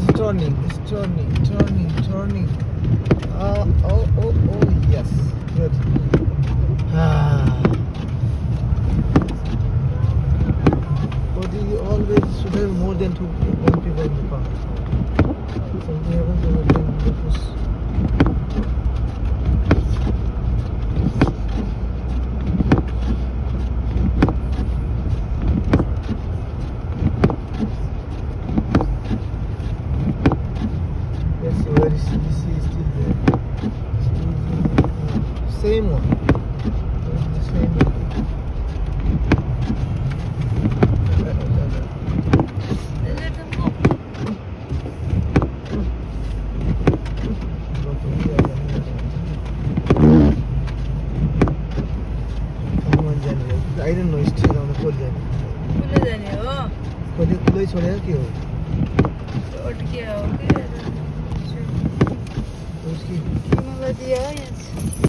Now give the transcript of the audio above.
It's turning. Oh, yes. Good. But you always should have more than one people in the car. Something happens when the push. Let's see where is she still there. Same one. The same one. I don't know, still on the cold जाने हो कभी खुले छोड़े क्यों उठ गया हो उसकी कीमत दिया